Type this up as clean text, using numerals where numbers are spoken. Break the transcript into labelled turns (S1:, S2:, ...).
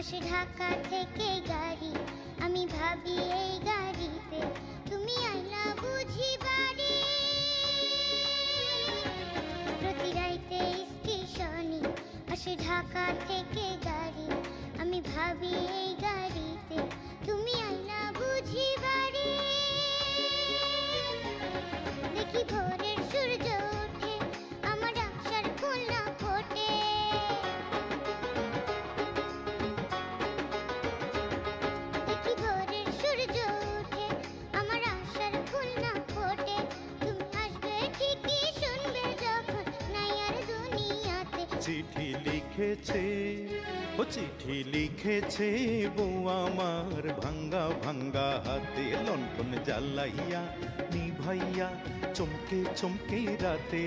S1: আসে ঢাকা থেকে গাড়ি, আমি ভাবি এই গাড়িতে তুমি আইলা বুঝি বাড়ি। প্রতি রাইতে স্টেশনে আসে ঢাকা থেকে গাড়ি, আমি ভাবি এই গাড়িতে তুমি আইলা বুঝি বাড়ি। দেখি ভোরের সূর্য ওঠে, আমার আশার ফুল না ফোটে। দেখি ভোরের সূর্য ওঠে, আমার আশার ফুল না ফোটে। তুমি আসবে ঠিকই, শুনবে যখন নাই আর দুনিয়াতে।
S2: চিঠি লিখেছে, ও চিঠি লিখেছে বউ আমার, ভাঙ্গা ভাঙ্গা হাতে লণ্ঠন জ্বালাইয়া নিভাইয়া চমকে চমকে রাতে।